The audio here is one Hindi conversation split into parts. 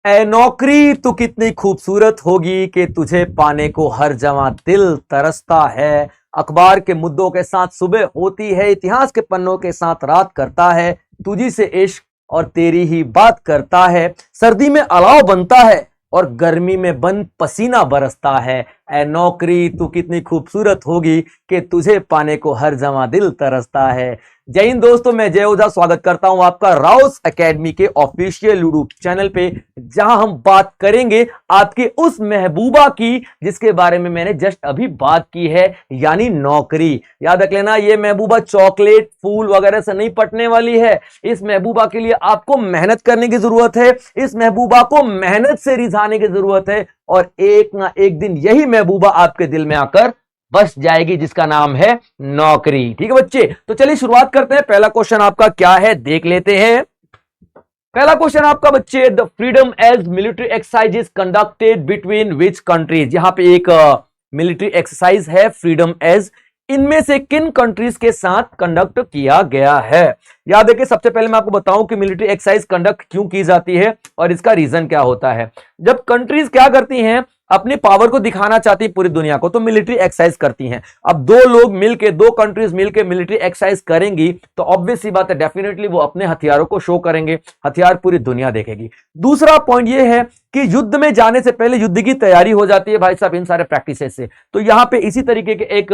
ए नौकरी तू कितनी खूबसूरत होगी कि तुझे पाने को हर जवां दिल तरसता है। अखबार के मुद्दों के साथ सुबह होती है, इतिहास के पन्नों के साथ रात करता है। तुझी से इश्क और तेरी ही बात करता है। सर्दी में अलाव बनता है और गर्मी में बन पसीना बरसता है। ए नौकरी तू कितनी खूबसूरत होगी कि तुझे पाने को हर जवां दिल तरसता है। जय हिंद दोस्तों, मैं जय ओझा स्वागत करता हूं आपका राउस एकेडमी के ऑफिशियल यूट्यूब चैनल पे, जहां हम बात करेंगे आपके उस महबूबा की जिसके बारे में मैंने जस्ट अभी बात की है, यानी नौकरी। याद रख लेना, ये महबूबा चॉकलेट फूल वगैरह से नहीं पटने वाली है। इस महबूबा के लिए आपको मेहनत करने की जरूरत है, इस महबूबा को मेहनत से रिझाने की जरूरत है, और एक ना एक दिन यही महबूबा आपके दिल में आकर बस जाएगी, जिसका नाम है नौकरी। ठीक है बच्चे, तो चलिए शुरुआत करते हैं। पहला क्वेश्चन आपका क्या है देख लेते हैं। पहला क्वेश्चन आपका बच्चे, the Freedom Edge military exercise is conducted between which countries. यहां पे एक मिलिट्री एक्सरसाइज है फ्रीडम एज, इनमें से किन कंट्रीज के साथ कंडक्ट किया गया है। याद है कि सबसे पहले मैं आपको बताऊं कि मिलिट्री एक्सरसाइज कंडक्ट क्यों की जाती है और इसका रीजन क्या होता है। जब कंट्रीज क्या करती हैं, अपनी पावर को दिखाना चाहती है पूरी दुनिया को, तो मिलिट्री एक्सरसाइज करती हैं। अब दो लोग मिलके, दो कंट्रीज मिलके मिलिट्री एक्सरसाइज करेंगी तो ऑब्वियस सी बात है, डेफिनेटली वो अपने हथियारों को शो करेंगे, हथियार पूरी दुनिया देखेगी। दूसरा पॉइंट ये है कि युद्ध में जाने से पहले युद्ध की तैयारी हो जाती है भाई साहब इन सारे प्रैक्टिसेस से। तो यहां पे इसी तरीके के एक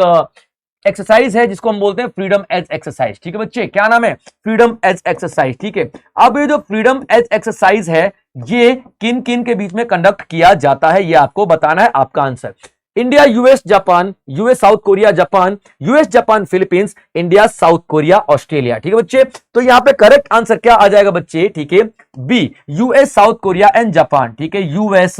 एक्सरसाइज है जिसको हम बोलते हैं फ्रीडम एज एक्सरसाइज। ठीक है बच्चे, क्या नाम है? Freedom Edge exercise. ठीक है, अब ये जो फ्रीडम एज एक्सरसाइज है ये किन किन के बीच में कंडक्ट किया जाता है, ये आपको बताना है। आपका answer India US Japan, US South Korea Japan, US Japan Philippines, India south Korea Australia. ठीक है बच्चे, तो यहां पे करेक्ट आंसर क्या आ जाएगा बच्चे? ठीक है, B, US South Korea and Japan. ठीक है, US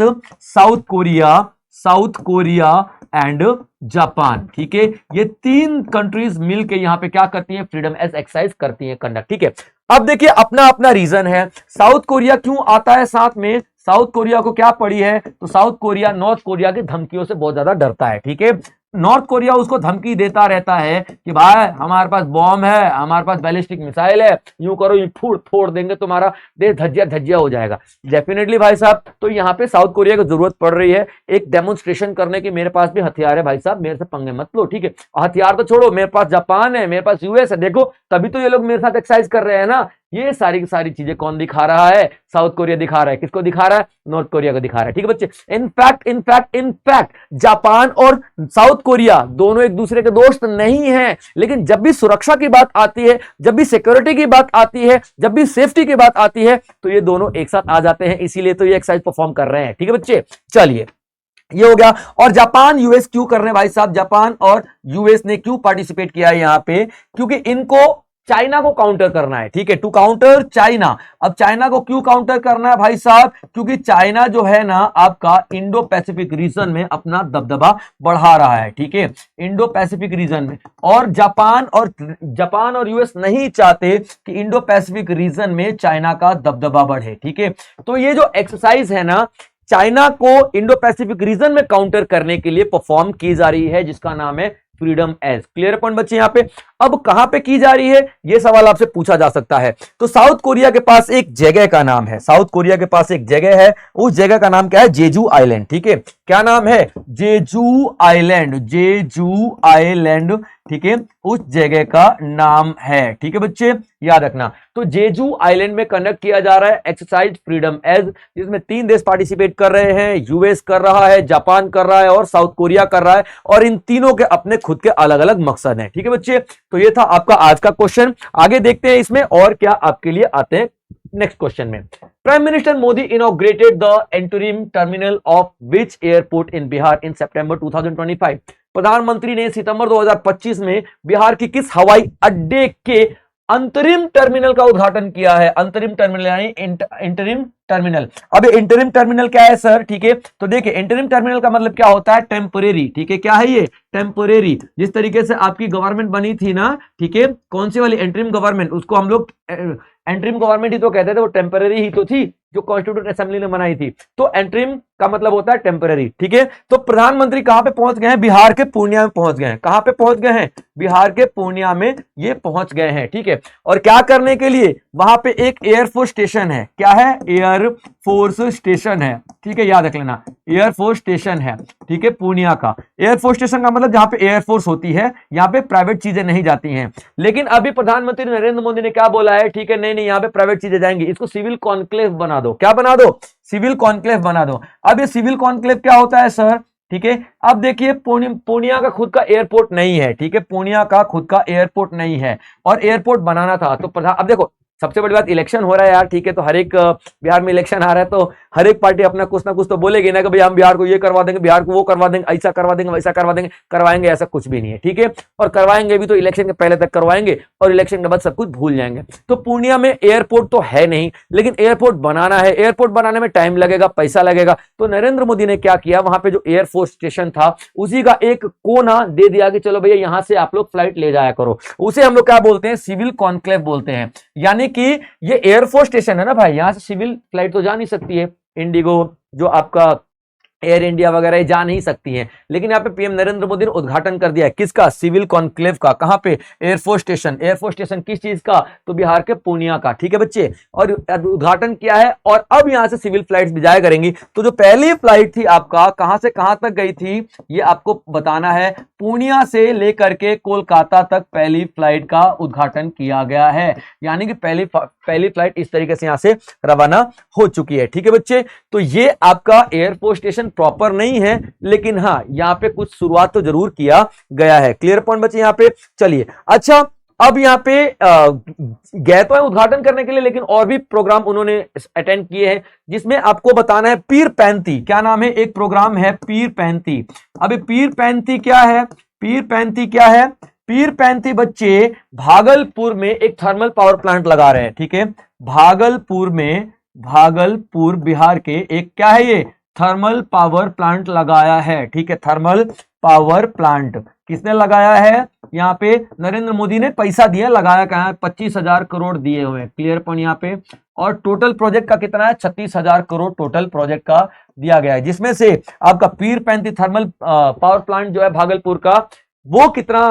South Korea and Japan. ठीक है, ये तीन कंट्रीज मिलके यहां पे क्या करती हैं? फ्रीडम एज एक्सरसाइज करती हैं कंडक्ट। ठीक है, अब देखिए अपना अपना रीजन है। साउथ कोरिया क्यों आता है साथ में? साउथ कोरिया को क्या पड़ी है? तो साउथ कोरिया नॉर्थ कोरिया की धमकियों से बहुत ज्यादा डरता है। ठीक है, नॉर्थ कोरिया उसको धमकी देता रहता है कि भाई हमारे पास बॉम्ब है, हमारे पास बैलिस्टिक मिसाइल है, यूं करो यूं फोड़ देंगे, तुम्हारा देश धज्जिया धज्जिया हो जाएगा। डेफिनेटली भाई साहब, तो यहाँ पे साउथ कोरिया को जरूरत पड़ रही है एक डेमोन्स्ट्रेशन करने की, मेरे पास भी हथियार है भाई साहब, मेरे से पंगे मत लो। ठीक है, हथियार तो छोड़ो, मेरे पास जापान है, मेरे पास यूएस है, देखो तभी तो ये लोग मेरे साथ एक्सरसाइज कर रहे हैं ना। ये सारी की सारी चीजें कौन दिखा रहा है? साउथ कोरिया दिखा रहा है। किसको दिखा रहा है? नॉर्थ कोरिया को दिखा रहा है। ठीक है बच्चे, इनफैक्ट जापान और साउथ कोरिया दोनों एक दूसरे के दोस्त नहीं हैं, लेकिन जब भी सुरक्षा की बात आती है, जब भी सिक्योरिटी की बात आती है, जब भी सेफ्टी की बात आती है, तो ये दोनों एक साथ आ जाते हैं, इसीलिए तो ये एक्सरसाइज परफॉर्म कर रहे हैं। ठीक है बच्चे, चलिए ये हो गया। और जापान यूएस क्यों कर रहे हैं भाई साहब? जापान और यूएस ने क्यों पार्टिसिपेट किया है यहां पे? क्योंकि इनको चाइना को काउंटर करना है। ठीक है, टू काउंटर चाइना। अब चाइना को क्यों काउंटर करना है भाई साहब? क्योंकि चाइना जो है ना आपका इंडो पैसिफिक रीजन में अपना दबदबा बढ़ा रहा है। ठीक है, इंडो पैसिफिक रीजन में, और जापान और यूएस नहीं चाहते कि इंडो पैसिफिक रीजन में चाइना का दबदबा बढ़े। ठीक है, तो ये जो एक्सरसाइज है ना, चाइना को इंडो पैसिफिक रीजन में काउंटर करने के लिए परफॉर्म की जा रही है, जिसका नाम है फ्रीडम एज। क्लियर पॉइंट बच्चे यहां पे। अब कहां पे की जा रही है यह सवाल आपसे पूछा जा सकता है। तो साउथ कोरिया के पास एक जगह का नाम है, साउथ कोरिया के पास एक जगह है, उस जगह का नाम क्या है? Jeju island. ठीक है, क्या नाम है? Jeju island, Jeju island. ठीक है, उस जगह का नाम है। ठीक है बच्चे, याद रखना। तो जेजू आइलैंड में कंडक्ट किया जा रहा है एक्सरसाइज फ्रीडम एज, जिसमें तीन देश पार्टिसिपेट कर रहे हैं। यूएस कर रहा है, जापान कर रहा है और साउथ कोरिया कर रहा है, और इन तीनों के अपने खुद के अलग अलग मकसद हैं। ठीक है बच्चे, तो ये था आपका आज का क्वेश्चन। आगे देखते हैं इसमें और क्या आपके लिए आते हैं नेक्स्ट क्वेश्चन में। Prime minister Modi inaugurated the interim terminal of which airport in Bihar in September 2025। प्रधानमंत्री ने सितंबर 2025 में बिहार की किस हवाई अड्डे के अंतरिम टर्मिनल का उद्घाटन किया है? अंतरिम टर्मिनल यानी इंटरिम टर्मिनल। अब इंटरिम टर्मिनल क्या है सर? ठीक है, तो देखिए इंटरिम टर्मिनल का मतलब क्या होता है? टेम्परेरी। ठीक है, क्या है ये? टेम्परेरी। जिस तरीके से आपकी गवर्नमेंट बनी थी ना, ठीक है, कौन सी वाली? एंटरिम गवर्नमेंट, उसको हम लोग एंटरिम गवर्नमेंट ही तो कहते थे, वो टेम्परेरी ही तो थी जो कॉन्स्टिट्यूंट असेंबली ने बनाई थी। तो एंटरिम का मतलब होता है टेम्पररी, ठीक है। तो प्रधानमंत्री कहां पे पहुंच गए हैं? बिहार के पूर्णिया में पहुंच गए हैं। कहां पे पहुंच गए हैं? बिहार के पूर्णिया में ये पहुंच गए हैं, ठीक है। और क्या करने के लिए? वहां पे एक एयरफोर्स स्टेशन है। क्या है? एयरफोर्स स्टेशन है, ठीक है, याद रख लेना, एयरफोर्स स्टेशन है, ठीक है, पूर्णिया का। एयरफोर्स स्टेशन का मतलब जहां पे एयरफोर्स होती है, यहां पे प्राइवेट चीजें नहीं जाती हैं। लेकिन अभी प्रधानमंत्री नरेंद्र मोदी ने क्या बोला है? ठीक है, नहीं नहीं, यहां पे प्राइवेट चीजें जाएंगी, इसको सिविल कॉन्क्लेव बना दो। क्या बना दो? सिविल कॉन्क्लेव बना दो। अब ये सिविल कॉन्क्लेव क्या होता है सर? ठीक है, अब देखिए पूर्णिया का खुद का एयरपोर्ट नहीं है, ठीक है, पूर्णिया का खुद का एयरपोर्ट नहीं है और एयरपोर्ट बनाना था तो प्रधान, अब देखो सबसे बड़ी बात, इलेक्शन हो रहा है यार, ठीक है, तो हर एक बिहार में इलेक्शन आ रहा है तो हर एक पार्टी अपना कुछ ना कुछ तो बोलेगी ना कि भाई हम बिहार को ये करवा देंगे, बिहार को वो करवा देंगे, ऐसा करवा देंगे, वैसा करवा देंगे। करवाएंगे ऐसा कुछ भी नहीं है, ठीक है, और करवाएंगे भी तो इलेक्शन के पहले तक करवाएंगे और इलेक्शन के बाद सब कुछ भूल जाएंगे। तो पूर्णिया में एयरपोर्ट तो है नहीं, लेकिन एयरपोर्ट बनाना है, एयरपोर्ट बनाने में टाइम लगेगा, पैसा लगेगा। तो नरेंद्र मोदी ने क्या किया, वहां पे जो एयरफोर्स स्टेशन था उसी का एक कोना दे दिया कि चलो भैया यहां से आप लोग फ्लाइट ले जाया करो। उसे हम लोग क्या बोलते हैं? सिविल कॉन्क्लेव बोलते हैं। यानी कि ये एयरफोर्स स्टेशन है ना भाई, यहां से सिविल फ्लाइट तो जा नहीं सकती है, इंडिगो जो आपका एयर इंडिया वगैरह जा नहीं सकती है, लेकिन यहाँ पे पीएम नरेंद्र मोदी ने उद्घाटन कर दिया है किसका? सिविल कॉन्क्लेव का। कहां पे? Air force station. एयरफोर्स स्टेशन किस चीज का? तो बिहार के पूर्णिया का, ठीक है बच्चे, और उद्घाटन किया है और अब यहां से सिविल फ्लाइट्स भी जाया करेंगी। तो जो पहली फ्लाइट थी आपका कहां से कहां तक गई थी ये आपको बताना है। पूर्णिया से लेकर के कोलकाता तक पहली फ्लाइट का उद्घाटन किया गया है, यानी कि पहली फ्लाइट इस तरीके से यहां से रवाना हो चुकी है, ठीक है बच्चे। तो ये आपका एयरफोर्स स्टेशन प्रॉपर नहीं है, लेकिन हाँ यहां पे कुछ शुरुआत तो जरूर किया गया है। क्लियर पॉइंट बच्चे यहां पे? चलिए, अच्छा अब यहां पे गए तो है उद्घाटन करने के लिए, लेकिन और भी प्रोग्राम उन्होंने अटेंड किए हैं, जिसमें आपको बताना है पीर पैंती। क्या नाम है? एक प्रोग्राम है पीर पैंती। अभी पीर पैंती क्या है? पीर पैंती क्या है? पीर पैंती बच्चे भागलपुर में एक थर्मल पावर प्लांट लगा रहे हैं, ठीक है, भागलपुर में, भागलपुर बिहार के एक क्या है ये? थर्मल पावर प्लांट लगाया है, ठीक है, थर्मल पावर प्लांट किसने लगाया है? यहाँ पे नरेंद्र मोदी ने पैसा दिया, लगाया कहा है 25,000 करोड़ दिए हुए। क्लियर पॉइंट यहाँ पे। और टोटल प्रोजेक्ट का कितना है? 36,000 करोड़ टोटल प्रोजेक्ट का दिया गया है, जिसमें से आपका पीर पैंती थर्मल पावर प्लांट जो है भागलपुर का, वो कितना,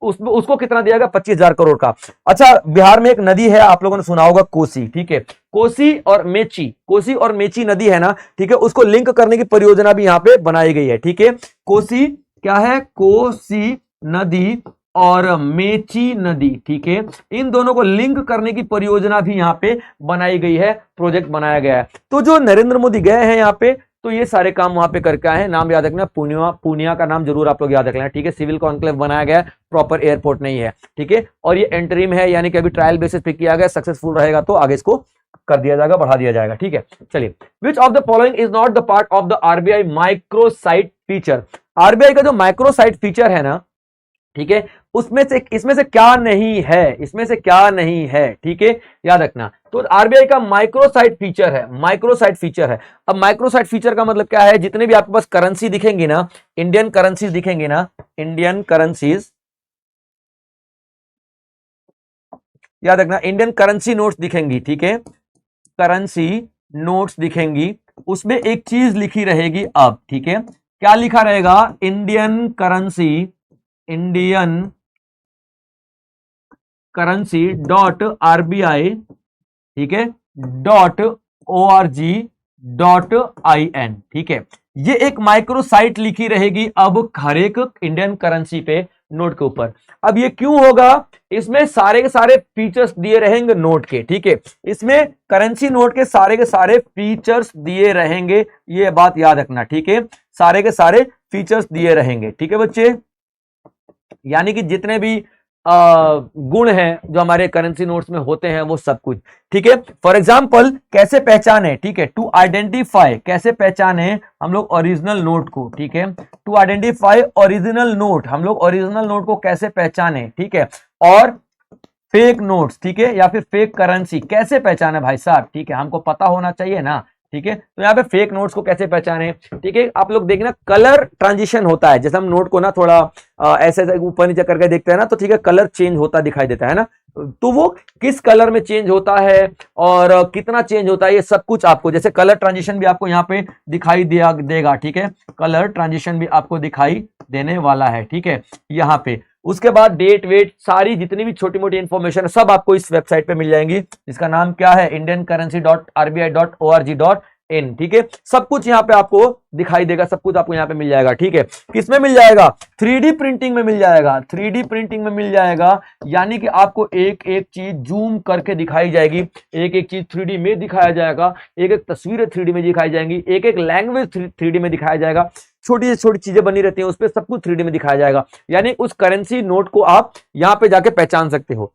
उसको कितना दिया गया? 25,000 करोड़ का। अच्छा, बिहार में एक नदी है, आप लोगों ने सुना होगा, कोसी, ठीक है, कोसी और मेची, कोसी और मेची नदी है ना, ठीक है, उसको लिंक करने की परियोजना भी यहां पे बनाई गई है, ठीक है। कोसी क्या है? कोसी नदी और मेची नदी, ठीक है, इन दोनों को लिंक करने की परियोजना भी यहां पे बनाई गई है, प्रोजेक्ट बनाया गया है। तो जो नरेंद्र मोदी गए हैं यहां पे, तो ये सारे काम वहां पे करके आए हैं। नाम याद रखना, पूर्णिया का नाम जरूर आप लोग याद रखना, ठीक है। सिविल कॉन्क्लेव बनाया गया, प्रॉपर एयरपोर्ट नहीं है, ठीक है, और ये एंटरिम है, यानी कि अभी ट्रायल बेसिस पे किया गया, सक्सेसफुल रहेगा तो आगे इसको कर दिया जाएगा, बढ़ा दिया जाएगा, ठीक है। चलिए, which of the following is not the part of the RBI microsite feature? RBI का जो माइक्रोसाइट फीचर है ना, ठीक है, इसमें से क्या नहीं है? इसमें से क्या नहीं है, ठीक है, याद रखना। तो आरबीआई का माइक्रोसाइट फीचर है, माइक्रोसाइट फीचर है। अब माइक्रोसाइट फीचर का मतलब क्या है? जितने भी आपके पास करेंसी दिखेंगी ना, इंडियन करेंसीज दिखेंगी ना, इंडियन करेंसीज, याद रखना, इंडियन करेंसी नोट्स दिखेंगी, ठीक है, करेंसी नोट्स दिखेंगी, उसमें एक चीज लिखी रहेगी अब, ठीक है, क्या लिखा रहेगा? Indian currency, Indian currency dot RBI, ठीक है, .org.in, ठीक है, ये एक माइक्रो साइट लिखी रहेगी अब हर एक इंडियन करेंसी पे, नोट के ऊपर। अब ये क्यों होगा? इसमें सारे के सारे फीचर्स दिए रहेंगे नोट के, ठीक है, इसमें करेंसी नोट के सारे फीचर्स दिए रहेंगे, ये बात याद रखना, ठीक है, सारे के सारे फीचर्स दिए रहेंगे, ठीक है बच्चे, यानी कि जितने भी गुण हैं जो हमारे करेंसी नोट्स में होते हैं वो सब कुछ, ठीक है। फॉर एग्जांपल कैसे पहचाने, ठीक है, टू आइडेंटिफाई, कैसे पहचाने हम लोग ओरिजिनल नोट को, ठीक है, टू आइडेंटिफाई ओरिजिनल नोट, हम लोग ओरिजिनल नोट को कैसे पहचाने, ठीक है, और फेक नोट्स, ठीक है, या फिर फेक करेंसी कैसे पहचाने भाई साहब, ठीक है, हमको पता होना चाहिए ना, ठीक है। तो यहाँ पे फेक नोट्स को कैसे पहचाने, ठीक है, आप लोग देखना कलर ट्रांजिशन होता है, जैसे हम नोट को ना थोड़ा ऐसे ऊपर नीचे करके देखते हैं ना, तो ठीक है, कलर चेंज होता दिखाई देता है ना, तो वो किस कलर में चेंज होता है और कितना चेंज होता है, ये सब कुछ आपको, जैसे कलर ट्रांजिशन भी आपको यहाँ पे दिखाई देगा, ठीक है, कलर ट्रांजिशन भी आपको दिखाई देने वाला है, ठीक है, यहाँ पे। उसके बाद डेट वेट सारी जितनी भी छोटी मोटी इंफॉर्मेशन है सब आपको इस वेबसाइट पे मिल जाएंगी, जिसका नाम क्या है, indiancurrency.rbi.org.in, ठीक है। सब कुछ यहाँ पे आपको दिखाई देगा, सब कुछ आपको यहाँ पे मिल जाएगा, ठीक है। किसमें मिल जाएगा, 3D प्रिंटिंग में मिल जाएगा, 3D प्रिंटिंग में मिल जाएगा, यानी कि आपको एक एक चीज जूम करके दिखाई जाएगी, एक एक चीज 3D में दिखाया जाएगा, एक एक तस्वीरें 3D में दिखाई जाएंगी, एक एक लैंग्वेज 3D में दिखाया जाएगा, छोटी से छोटी चीजें बनी रहती हैं उस पर सब कुछ 3D में दिखाया जाएगा, यानी उस करेंसी नोट को आप यहां पे जाके पहचान सकते हो।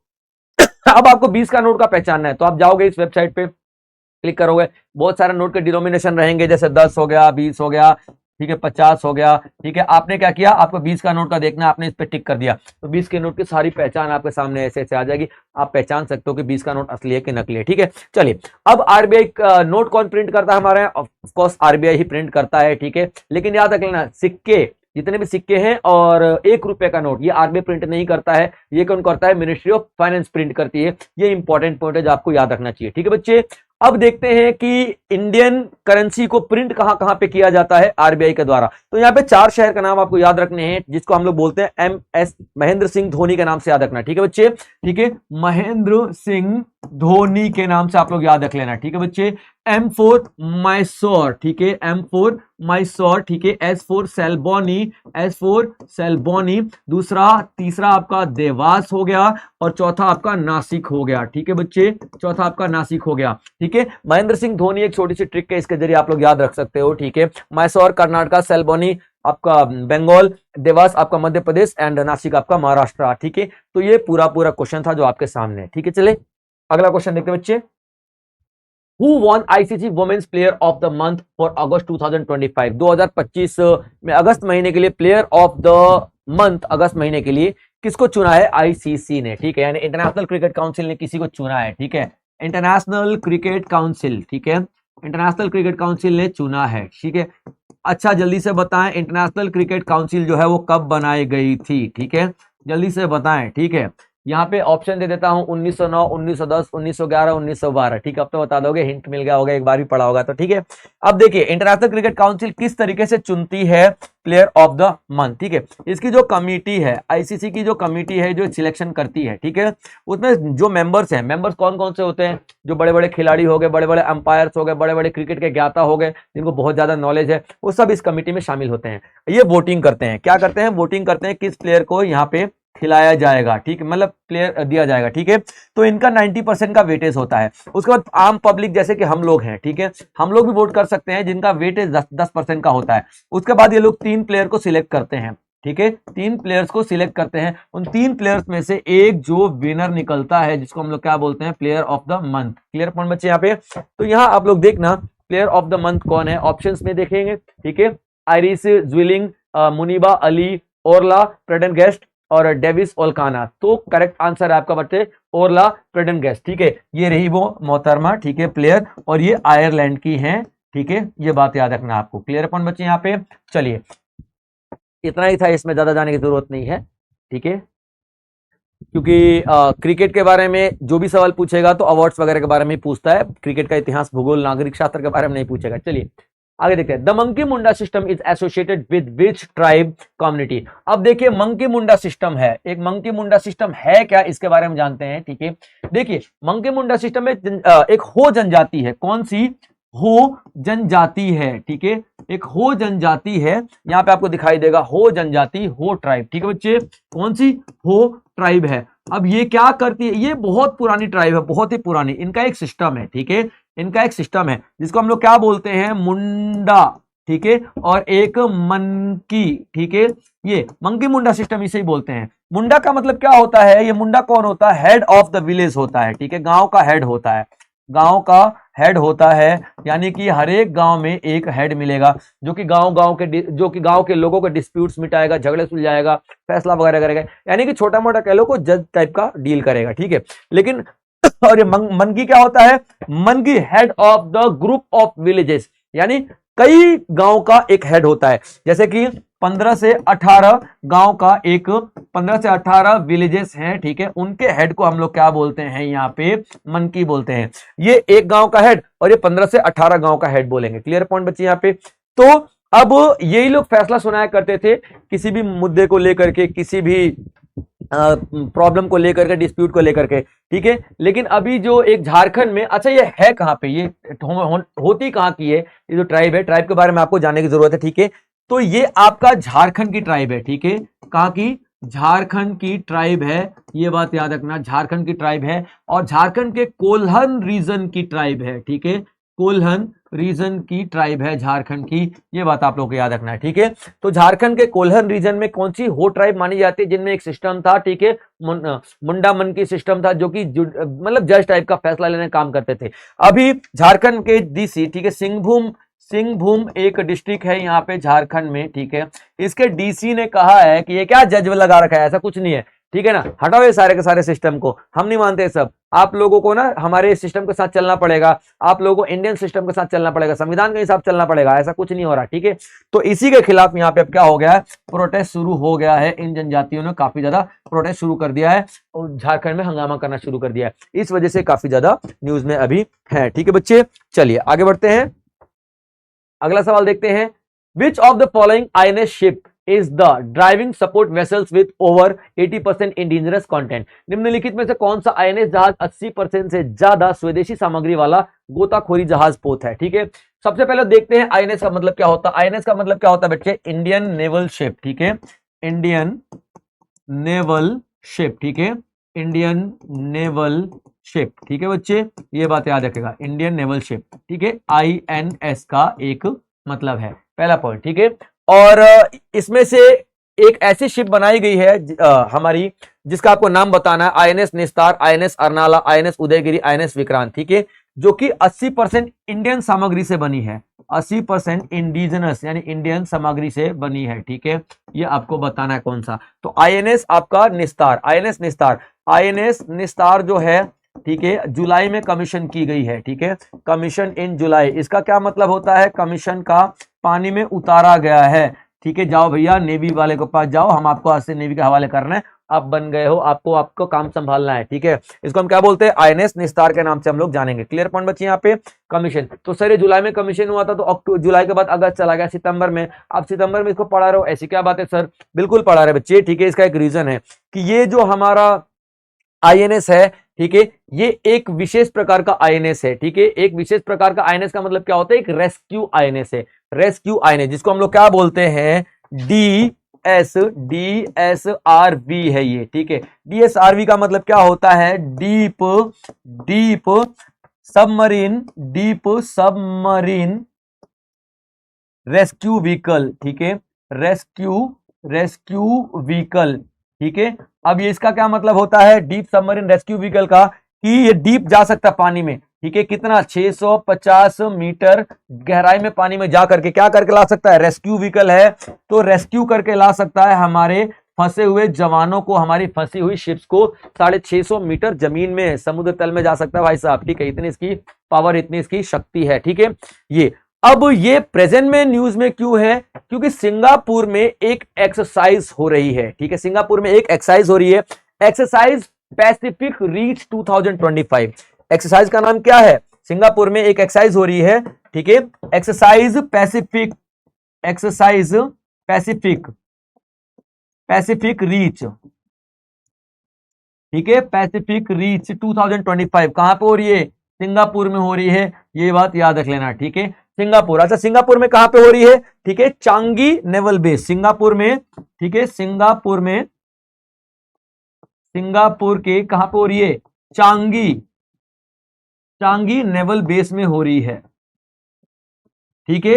अब आपको 20 का नोट का पहचानना है तो आप जाओगे इस वेबसाइट पे, क्लिक करोगे, बहुत सारे नोट के डिनोमिनेशन रहेंगे, जैसे 10 हो गया, 20 हो गया, ठीक है, 50 हो गया, ठीक है। आपने क्या किया, आपको 20 का नोट का देखना, आपने इस पे टिक कर दिया तो 20 के नोट की सारी पहचान आपके सामने ऐसे ऐसे आ जाएगी, आप पहचान सकते हो कि 20 का नोट असली है कि नकली है, ठीक है। चलिए, अब आरबीआई नोट कौन प्रिंट करता है हमारे, of course RBI he print करता है, ठीक है। लेकिन याद रख लेना, सिक्के जितने भी सिक्के हैं और 1 रुपए का नोट, ये आरबीआई प्रिंट नहीं करता है, ये कौन करता है, मिनिस्ट्री ऑफ फाइनेंस प्रिंट करती है। ये इंपॉर्टेंट पॉइंट है जो आपको याद रखना चाहिए, ठीक है बच्चे। अब देखते हैं कि इंडियन करेंसी को प्रिंट कहां कहां पे किया जाता है आरबीआई के द्वारा। तो यहाँ पे 4 शहर का नाम आपको याद रखने हैं, जिसको हम लोग बोलते हैं MS महेंद्र सिंह धोनी के नाम से याद रखना, ठीक है बच्चे, ठीक है, महेंद्र सिंह धोनी के नाम से आप लोग याद रख लेना, ठीक है बच्चे। M for मैसूर, ठीक है, M for मैसूर, ठीक है, S for सेल्बोनी, दूसरा तीसरा आपका देवास हो गया और चौथा आपका नासिक हो गया, ठीक है बच्चे, चौथा आपका नासिक हो गया, ठीक है। महेंद्र सिंह धोनी एक छोटी सी ट्रिक है, इसके जरिए आप लोग याद रख सकते हो, ठीक है। मैसूर कर्नाटका, सेल्बोनी आपका बंगाल, देवास आपका मध्य प्रदेश एंड नासिक आपका महाराष्ट्र, ठीक है। तो ये पूरा क्वेश्चन था जो आपके सामने, ठीक है। चले अगला क्वेश्चन देखते हैं बच्चे। Who won ICC Women's Player of the Month for August 2025? 2025 में अगस्त महीने के लिए प्लेयर ऑफ द मंथ, अगस्त महीने के लिए किसको चुना है आईसीसी ने, ठीक है, यानी इंटरनेशनल क्रिकेट काउंसिल ने किसी को चुना है, ठीक है, इंटरनेशनल क्रिकेट काउंसिल, ठीक है, इंटरनेशनल क्रिकेट काउंसिल ने चुना है, ठीक है। अच्छा जल्दी से बताएं, इंटरनेशनल क्रिकेट काउंसिल जो है वो कब बनाई गई थी, ठीक है, जल्दी से बताएं, ठीक है। यहाँ पे ऑप्शन दे देता हूं, 1909, 1910, 1911, 1912, ठीक है, अब तो बता दोगे, हिंट मिल गया होगा, एक बार भी पढ़ा होगा तो, ठीक है। अब देखिए इंटरनेशनल क्रिकेट काउंसिल किस तरीके से चुनती है प्लेयर ऑफ द मंथ, ठीक है। इसकी जो कमिटी है, आईसीसी की जो कमिटी है जो सिलेक्शन करती है, ठीक है, उसमें जो मेंबर्स हैं, मेंबर्स कौन कौन से होते हैं, जो बड़े बड़े खिलाड़ी हो गए, बड़े बड़े अंपायर्स हो गए, बड़े बड़े क्रिकेट के ज्ञाता हो गए, जिनको बहुत ज्यादा नॉलेज है, वो सब इस कमिटी में शामिल होते हैं। ये वोटिंग करते हैं, क्या करते हैं, वोटिंग करते हैं किस प्लेयर को यहाँ पे खिलाया जाएगा, ठीक है, मतलब प्लेयर दिया जाएगा, ठीक है। तो इनका 90% का वेटेज होता है। उसके बाद आम पब्लिक जैसे कि हम लोग हैं, ठीक है, हम लोग भी वोट कर सकते हैं, जिनका वेटेज 10% का होता है। उसके बाद ये लोग 3 प्लेयर को सिलेक्ट करते हैं, ठीक है, 3 प्लेयर्स को सिलेक्ट करते हैं। उन 3 प्लेयर्स में से एक जो विनर निकलता है, जिसको हम लोग क्या बोलते हैं, player of the month. Clear point बच्चे यहाँ पे। तो यहाँ आप लोग देखना प्लेयर ऑफ द मंथ कौन है, ऑप्शंस में देखेंगे, ठीक है, आयरिस ज्विलिंग, मुनीबा अली, ओरला प्रेडेनगेस्ट और डेविस ओल्काना। तो करेक्ट आंसर है आपका बच्चे ओरला प्रेडेनगेस्ट, ठीक है, ये रही वो मोहतरमा, ठीक है, प्लेयर, और ये आयरलैंड की हैं, ठीक है, ये बात याद रखना आपको। क्लियर अपन बच्चे यहाँ पे। चलिए इतना ही था, इसमें ज्यादा जाने की जरूरत नहीं है, ठीक है, क्योंकि क्रिकेट के बारे में जो भी सवाल पूछेगा तो अवार्ड्स वगैरह के बारे में पूछता है, क्रिकेट का इतिहास, भूगोल, नागरिक शास्त्र के बारे में नहीं पूछेगा। चलिए आगे देखते हैं। The monkey Munda system is associated with which tribe community. अब देखिए मंकी मुंडा सिस्टम है, एक मंकी मुंडा सिस्टम है क्या, इसके बारे में जानते हैं, ठीक है। देखिए मंकी मुंडा सिस्टम में एक हो जनजाति है, कौन सी, हो जनजाति है, ठीक है, एक हो जनजाति है, यहाँ पे आपको दिखाई देगा हो जनजाति, हो ट्राइब, ठीक है बच्चे, कौन सी, हो ट्राइब है। अब ये क्या करती है, ये बहुत पुरानी ट्राइब है, बहुत ही पुरानी, इनका एक सिस्टम है, ठीक है, इनका एक सिस्टम है जिसको हम लोग क्या बोलते हैं, मुंडा, ठीक है, और एक मंकी, ठीक है, ये मंकी मुंडा सिस्टम इसे ही बोलते हैं। मुंडा का मतलब क्या होता है, ये मुंडा कौन होता है, हेड ऑफ द विलेज होता है, ठीक है, गांव का हेड होता है, गांव का हेड होता है, यानी कि हर एक गांव में एक हेड मिलेगा जो कि गांव के लोगों के डिस्प्यूट्स मिटाएगा, झगड़े सुलझाएगा, फैसला वगैरह करेगा, यानी कि छोटा मोटा कह लो को जज टाइप का डील करेगा, ठीक है। लेकिन और ये मनकी क्या होता है, मनकी head of the group of villages, यानी कई गांव का एक हेड होता है। जैसे कि 15 से 18 गांव का एक 15 से 18 विलेजेस हैं, ठीक है, उनके हेड को हम लोग क्या बोलते हैं यहाँ पे, मनकी बोलते हैं। ये एक गांव का हेड और ये 15 से 18 गांव का हेड बोलेंगे। क्लियर पॉइंट बच्चे यहाँ पे। तो अब यही लोग फैसला सुनाया करते थे किसी भी मुद्दे को लेकर के, किसी भी प्रॉब्लम को लेकर के, डिस्प्यूट को लेकर के, ठीक है। लेकिन अभी जो एक झारखंड में, अच्छा ये है कहां पे, ये होती कहां की है, ये जो ट्राइब है, ट्राइब के बारे में आपको जानने की जरूरत है, ठीक है। तो ये आपका झारखंड की ट्राइब है, ठीक है। कहां की? झारखंड की ट्राइब है, ये बात याद रखना, झारखंड की ट्राइब है और झारखंड के कोल्हन रीजन की ट्राइब है, ठीक है। कोल्हन रीजन की ट्राइब है झारखंड की, ये बात आप लोगों को याद रखना है, ठीक है। तो झारखंड के कोल्हन रीजन में कौन सी हो ट्राइब मानी जाती है, जिनमें एक सिस्टम था, ठीक है, मुंडा मन की सिस्टम था, जो कि मतलब जज टाइप का फैसला लेने का काम करते थे। अभी झारखंड के डीसी, ठीक है, सिंहभूम एक डिस्ट्रिक्ट है यहाँ पे झारखंड में, ठीक है। इसके डीसी ने कहा है कि ये क्या जज लगा रखा है, ऐसा कुछ नहीं है, ठीक है ना, हटाओ ये सारे के सारे सिस्टम को, हम नहीं मानते सब। आप लोगों को ना हमारे सिस्टम के साथ चलना पड़ेगा, आप लोगों को इंडियन सिस्टम के साथ चलना पड़ेगा, संविधान के हिसाब चलना पड़ेगा, ऐसा कुछ नहीं हो रहा, ठीक है। तो इसी के खिलाफ यहाँ पे अब क्या हो गया है, प्रोटेस्ट शुरू हो गया है। इन जनजातियों ने काफी ज्यादा प्रोटेस्ट शुरू कर दिया है और झारखंड में हंगामा करना शुरू कर दिया है, इस वजह से काफी ज्यादा न्यूज में अभी है, ठीक है बच्चे। चलिए आगे बढ़ते हैं, अगला सवाल देखते हैं। Which of the following INS ship is the driving support vessels with over 80% indigenous content? निम्नलिखित में से कौन सा आईएनएस जहाज 80% से ज्यादा स्वदेशी सामग्री वाला गोताखोरी जहाज पोत है, ठीक है। सबसे पहले देखते हैं आईएनएस का मतलब क्या होता है। आईएनएस का मतलब क्या होता है बच्चे, इंडियन नेवल शिप, ठीक है, इंडियन नेवल शिप, ठीक है, इंडियन नेवल शिप, ठीक है बच्चे, ये बात याद रखेगा, इंडियन नेवल शिप, ठीक है। आईएनएस का एक मतलब है, पहला पॉइंट, ठीक है। और इसमें से एक ऐसी शिप बनाई गई है हमारी, जिसका आपको नाम बताना है, INS Nistar, INS Arnala, INS Udaygiri, INS Vikrant, ठीक है, जो कि 80% इंडियन सामग्री से बनी है, 80% इंडिजिनस यानी इंडियन सामग्री से बनी है, ठीक है। ये आपको बताना है कौन सा। तो आईएनएस आपका निस्तार, आईएनएस निस्तार, आईएनएस निस्तार जो है, ठीक है, जुलाई में कमीशन की गई है, ठीक है, कमीशन इन जुलाई। इसका क्या मतलब होता है, कमीशन का पानी में उतारा गया है, ठीक है। जाओ भैया नेवी वाले के पास जाओ, हम आपको आज से नेवी के हवाले कर रहे हैं, आप बन गए हो, आपको काम संभालना है, ठीक है। इसको हम क्या बोलते हैं, आईएनएस निस्तार के नाम से हम लोग जानेंगे। क्लियर पॉइंट बच्चे यहाँ पे। कमीशन, तो सर ये जुलाई में कमीशन हुआ था, तो जुलाई के बाद अगस्त चला गया, सितंबर में, आप सितंबर में इसको पढ़ा रहे हो, ऐसी क्या बात है सर, बिल्कुल पढ़ा रहे बच्चे, ठीक है। इसका एक रीजन है कि ये जो हमारा आईएनएस है, ठीक है, ये एक विशेष प्रकार का आईएनएस है, ठीक है। एक विशेष प्रकार का आईएनएस का मतलब क्या होता है, एक रेस्क्यू आईएनएस है, रेस्क्यू आईएनएस, जिसको हम लोग क्या बोलते हैं, डीएसआरवी है ये, ठीक है। डीएसआरवी का मतलब क्या होता है, डीप सबमरीन रेस्क्यू व्हीकल, ठीक है, रेस्क्यू व्हीकल, ठीक है। अब ये इसका क्या मतलब होता है, डीप सबमरीन रेस्क्यू व्हीकल का, कि ये डीप जा सकता है पानी में, ठीक है, कितना 650 मीटर गहराई में पानी में जा करके क्या करके ला सकता है, रेस्क्यू व्हीकल है, तो रेस्क्यू करके ला सकता है हमारे फंसे हुए जवानों को, हमारी फंसी हुई शिप्स को 650 मीटर जमीन में, समुद्र तल में जा सकता है भाई साहब, ठीक है। इतनी इसकी पावर, इतनी इसकी शक्ति है, ठीक है। ये अब ये प्रेजेंट में न्यूज में क्यों है, क्योंकि सिंगापुर में एक एक्सरसाइज हो रही है, ठीक है, सिंगापुर में एक एक्सरसाइज हो रही है, एक्सरसाइज पैसिफिक रीच 2025। एक्सरसाइज का नाम क्या है, सिंगापुर में एक एक्सरसाइज हो रही है, ठीक है, एक्सरसाइज पैसिफिक रीच, ठीक है, पैसिफिक रीच 2025 कहां पे हो रही है, सिंगापुर में हो रही है, ये बात याद रख लेना, ठीक है। सिंगापुर, अच्छा सिंगापुर में कहां पे हो रही है, ठीक है, चांगी नेवल बेस, सिंगापुर में, ठीक है, सिंगापुर के कहां पे हो रही है, चांगी नेवल बेस में हो रही है, ठीक है।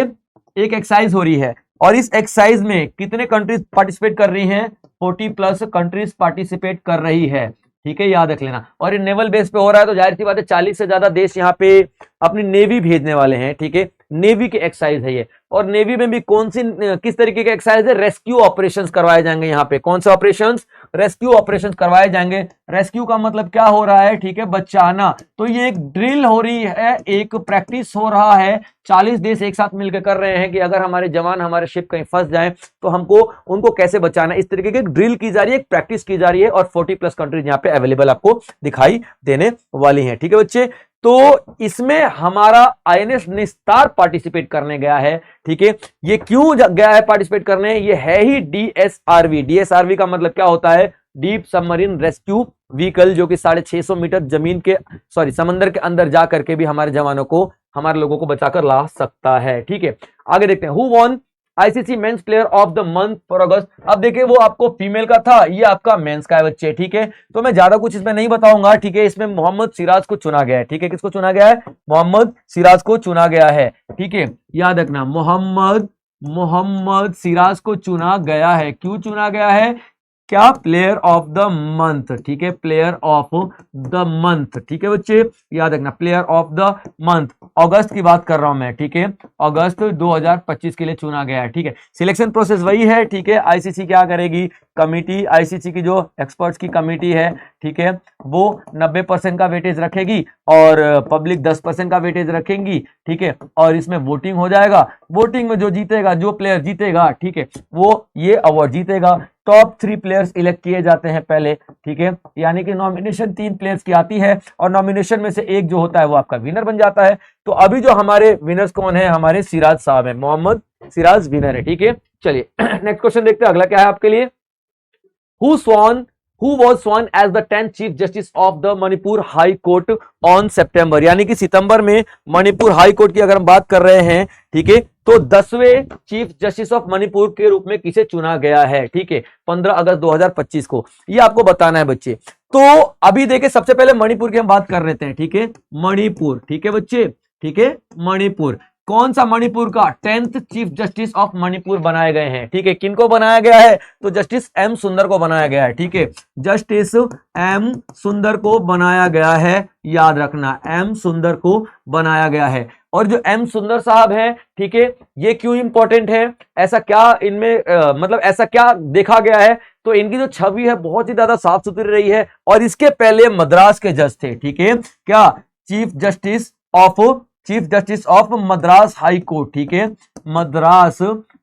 एक एक्सरसाइज हो रही है और इस एक्सरसाइज में कितने कंट्रीज पार्टिसिपेट कर रही हैं, 40+ कंट्रीज पार्टिसिपेट कर रही है, ठीक है, याद रख लेना। और ये नेवल बेस पे हो रहा है, तो जाहिर सी बात है 40 से ज्यादा देश यहाँ पे अपनी नेवी भेजने वाले हैं, ठीक है। नेवी की एक्सरसाइज है ये, और नेवी में भी कौन सी किस तरीके के एक्सरसाइज है, रेस्क्यू ऑपरेशंस करवाए जाएंगे यहाँ पे। कौन से ऑपरेशंस, रेस्क्यू ऑपरेशंस करवाए जाएंगे। रेस्क्यू का मतलब क्या हो रहा है, ठीक है, बचाना। तो ये एक ड्रिल हो रही है, एक प्रैक्टिस हो रहा है, 40 देश एक साथ मिलकर कर रहे हैं कि अगर हमारे जवान हमारे शिप कहीं फंस जाए तो हमको उनको कैसे बचाना है। इस तरीके की ड्रिल की जा रही है, एक प्रैक्टिस की जा रही है, और 40+ कंट्रीज यहाँ पे अवेलेबल आपको दिखाई देने वाली हैं, ठीक है बच्चे। तो इसमें हमारा आईएनएस निस्तार पार्टिसिपेट करने गया है, ठीक है। ये क्यों गया है पार्टिसिपेट करने, ये है ही डीएसआरवी। डीएसआरवी का मतलब क्या होता है, डीप सबमरीन रेस्क्यू व्हीकल, जो कि 650 मीटर जमीन के समंदर के अंदर जा करके भी हमारे जवानों को, हमारे लोगों को बचाकर ला सकता है, ठीक है। आगे देखते हैं, who won ICC men's player of the month for August. अब देखिए वो आपको फीमेल का था, ये आपका मेंस का है बच्चे, ठीक है। तो मैं ज्यादा कुछ इसमें नहीं बताऊंगा, ठीक है। इसमें मोहम्मद सिराज को चुना गया है, ठीक है। किसको चुना गया है, मोहम्मद सिराज को चुना गया है, ठीक है। याद रखना, मोहम्मद सिराज को चुना गया है। क्यों चुना गया है, क्या, प्लेयर ऑफ द मंथ, ठीक है, प्लेयर ऑफ द मंथ, ठीक है बच्चे, याद रखना, प्लेयर ऑफ द मंथ। अगस्त की बात कर रहा हूं मैं, ठीक है, अगस्त 2025 के लिए चुना गया है, ठीक है। सिलेक्शन प्रोसेस वही है, ठीक है। आईसीसी क्या करेगी, कमिटी, आईसीसी की जो एक्सपर्ट्स की कमिटी है, ठीक है, वो 90% का वेटेज रखेगी और पब्लिक 10% का वेटेज रखेंगी, ठीक है। और इसमें वोटिंग हो जाएगा, वोटिंग में जो जीतेगा, जो प्लेयर जीतेगा, ठीक है, वो ये अवार्ड जीतेगा। टॉप 3 प्लेयर्स इलेक्ट किए जाते हैं पहले, ठीक है। यानी कि नॉमिनेशन 3 प्लेयर्स की आती है, और नॉमिनेशन में से एक जो होता है वो आपका विनर बन जाता है। तो अभी जो हमारे विनर्स कौन है, हमारे सिराज साहब है, मोहम्मद सिराज विनर है, ठीक है। चलिए नेक्स्ट क्वेश्चन देखते हैं, अगला क्या है आपके लिए। Who was sworn as the 10th Chief Justice of the Manipur High Court on September, यानी कि सितंबर में मणिपुर हाई कोर्ट की अगर हम बात कर रहे हैं, ठीक है, तो 10वें चीफ जस्टिस ऑफ मणिपुर के रूप में किसे चुना गया है, ठीक है, 15 अगस्त 2025 को। ये आपको बताना है बच्चे। तो अभी देखिए, सबसे पहले मणिपुर की हम बात कर लेते हैं, ठीक है, मणिपुर, ठीक है बच्चे, ठीक है, मणिपुर। कौन सा मणिपुर का 10th chief justice of Manipur बनाए गए हैं, ठीक है। किनको बनाया गया है, तो जस्टिस एम सुंदर को बनाया गया है, ठीक है, जस्टिस एम सुंदर को बनाया गया है, याद रखना, एम सुंदर को बनाया गया है। और जो एम सुंदर साहब हैं, ठीक है, ये क्यों इंपॉर्टेंट है, ऐसा क्या इनमें मतलब ऐसा क्या देखा गया है, तो इनकी जो छवि है बहुत ही ज्यादा साफ सुथरी रही है। और इसके पहले मद्रास के जज थे, ठीक है, क्या, chief justice of Madras high court, ठीक है, मद्रास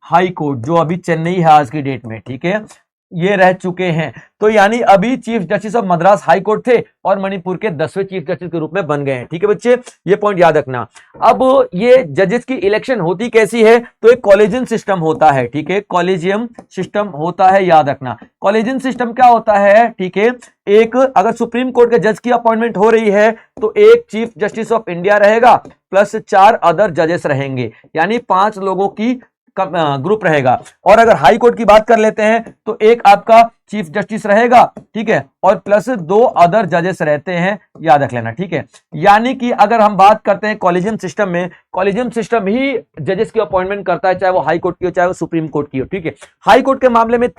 हाई कोर्ट, जो अभी चेन्नई है आज की डेट में, ठीक है, ये रह चुके हैं। तो यानी अभी chief justice of Madras high court थे और मणिपुर के 10वें चीफ जस्टिस के रूप में बन गए हैं, ठीक है बच्चे, ये पॉइंट याद रखना। अब ये जजेस की इलेक्शन होती कैसी है, तो एक कॉलेजियम सिस्टम होता है, ठीक है, कॉलेजियम सिस्टम होता है, याद रखना। कॉलेजियम सिस्टम क्या होता है, ठीक है, एक अगर सुप्रीम कोर्ट के जज की अपॉइंटमेंट हो रही है तो एक चीफ जस्टिस ऑफ इंडिया रहेगा प्लस 4 अदर जजेस रहेंगे, यानी 5 लोगों की ग्रुप रहेगा। और अगर हाई कोर्ट की बात कर लेते हैं तो एक आपका चीफ जस्टिस रहेगा, ठीक है, और प्लस 2 अदर जजेस रहते हैं, याद रख लेना, ठीक है। यानी कि अगर हम बात करते हैं कॉलेजियम सिस्टम में, कॉलेजियम सिस्टम ही जजेस की अपॉइंटमेंट करता है, चाहे वो हाई कोर्ट की हो चाहे वो सुप्रीम कोर्ट की हो, ठीक है। हाई कोर्ट के मामले में